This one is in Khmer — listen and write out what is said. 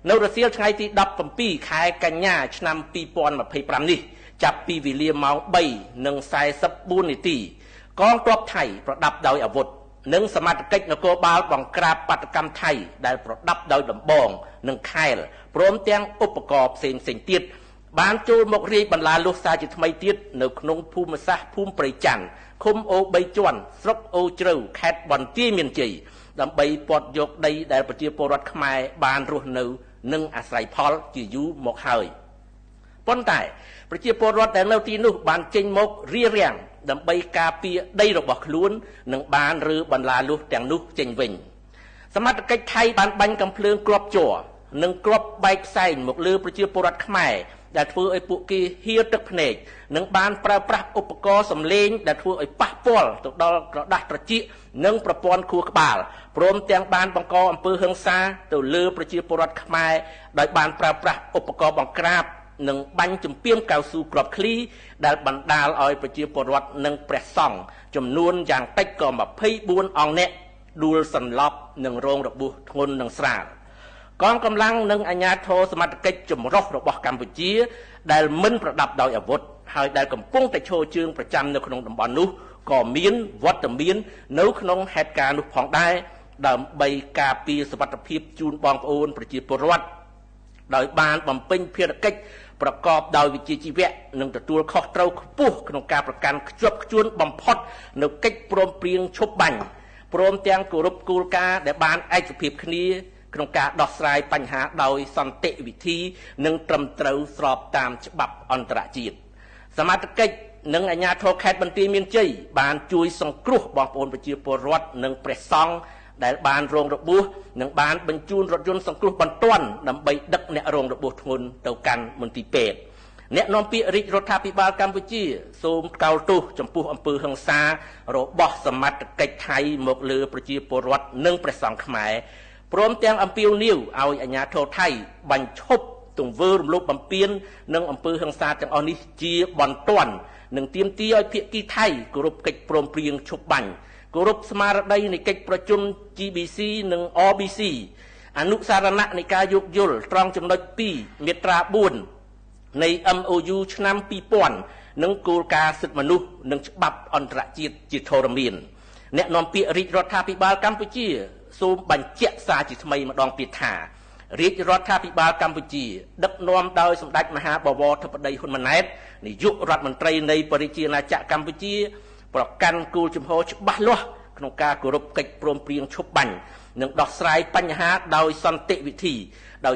នៅរសៀលថ្ងៃទី17ខែកញ្ញាឆ្នាំ2025នេះចាប់ពីវេលាម៉ោង 3:44 នាទីកងទ័ពថៃប្រដាប់ដោយអាវុធនិងសមត្ថកិច្ចនគរបាលបង្ក្រាបបាតកម្មថៃដែលប្រដាប់ដោយដំបងនិងខែលព្រមទាំងឧបករណ៍ផ្សេងៗទៀតបានចូលមករាយបន្លាលុះសារជាថ្មីទៀតនៅក្នុងភូមិសាស្ត្រភូមិព្រៃច័ន្ទឃុំអូ3ជាន់ស្រុកអូជ្រៅខេត្តបន្ទាយមានជ័យដើម្បីពាត់យកដីដែលប្រជាពលរដ្ឋខ្មែរបានរស់នៅនិងអាស្រ័យផលជាយូរមកហើយប៉ុន្តែប្រជាពលរដ្ឋដែលនៅទីនោះបានចេញមករារាំងដើម្បីការពារដីរបស់ខ្លួននិងបានរើបន្លាលុះទាំងនោះចេញវិញសមត្ថកិច្ចថៃបានបាញ់កាំភ្លើងគ្រាប់ជ័រនិងគ្រាប់បែកផ្សែងមកលើប្រជាពលរដ្ឋខ្មែរដែលធ្វើឲ្យពួកគេហៀរទឹកភ្នែកនិងបានប្រើប្រាស់ឧបករណ៍សម្លេងដែលធ្វើឲ្យប៉ះពាល់ទៅដល់ក្រដាស់ត្រចៀកនិងប្រព័ន្ធខួរក្បាលព្រមទាំងបានបង្កអំពើហិង្សាទៅលើប្រជាពលរដ្ឋខ្មែរដោយបានប្រើប្រាស់ឧបករណ៍បង្ក្រាបនិងបាញ់ជំពាមកៅស៊ូគ្រាប់ឃ្លីដែលបណ្ដាលឲ្យប្រជាពលរដ្ឋនិងព្រះសង្ឃចំនួនយ៉ាងតិចក៏24អង្គនាក់ដួលសន្លប់និងរងរបួសធ្ងន់និងស្រាលកងកម្លាំងនិងអាជ្ញាធរសមត្ថកិច្ចចម្រុះរបស់កម្ពុជាដែលមិនប្រដាប់ដោយអាវុធហើយដែលកំពុងតែឈរជើងប្រចាំនៅក្នុងតំបន់នោះក៏មានវត្តមាននៅក្នុងហេតុការណ៍នោះផងដែរដើម្បីការពារសុវត្ថិភាពជូនបងប្អូនប្រជាពលរដ្ឋដោយបានបំពេញភារកិច្ចប្រកបដោយវិជ្ជាជីវៈនិងទទួលខុសត្រូវខ្ពស់ក្នុងការប្រកាន់ខ្ជាប់ខ្ជួនបំផុតនៅកិច្ចព្រមព្រៀងឈប់បាញ់ព្រមទាំងគោរពគោលការណ៍ដែលបានឯកភាពគ្នាក្នុងការដោះស្រាយបញ្ហាដោយសន្តិវិធីនិងត្រឹមត្រូវស្របតាមច្បាប់អន្តរជាតិសមត្ថកិច្ចនិងអាជ្ញាធរខេត្តបន្ទាយមានជ័យបានជួយសង្គ្រោះបងប្អូនប្រជាពលរដ្ឋនិងព្រះសង្ឃដែលបានរងរបួសនិងបានបញ្ជូនរថយន្តសង្គ្រោះបន្ទាន់ដើម្បីដឹកអ្នករងរបួសធ្ងន់ទៅកាន់មន្ទីរពេទ្យអ្នកនាំពាក្យរាជរដ្ឋាភិបាលកម្ពុជាសូមកោតទោសចំពោះអំពើហិង្សារបស់សមត្ថកិច្ចថៃមកលើប្រជាពលរដ្ឋនិងព្រះសង្ឃខ្មែរព្រមទាំងអំពាវនាវឲ្យអាជ្ញាធរថៃបញ្ឈប់ទង្វើរំលោភបំពាននិងអំពើហិង្សាទាំងអស់នេះជាបន្ទាន់និងទាមទារឲ្យភាគីថៃគោរពកិច្ចព្រមព្រៀងឈប់បាញ់គោរពស្មារតីនៃកិច្ចប្រជុំ GBC និង RBC អនុសារណៈនៃការយោគយល់ត្រង់ចំណុច2មាត្រា4នៃ MOU ឆ្នាំ2000និងគោលការណ៍សិទ្ធិមនុស្សនិងច្បាប់អន្តរជាតិជាធរមានអ្នកនាំពាក្យរាជរដ្ឋាភិបាលកម្ពុជាសូមបញ្ជាក់សារជាថ្មីម្ដងទៀតថារាជរដ្ឋាភិបាលកម្ពុជាដឹកនាំដោយសម្ដេចមហាបវរធិបតីហ៊ុនម៉ាណែតនាយករដ្ឋមន្ត្រីនៃប្រជាណាចក្រកម្ពុជាប្រកាន់គោលជំហរច្បាស់លាស់ក្នុងការគោរពកិច្ចព្រមព្រៀងឈប់បាញ់និងដោះស្រាយបញ្ហាដោយសន្តិវិធីដោយ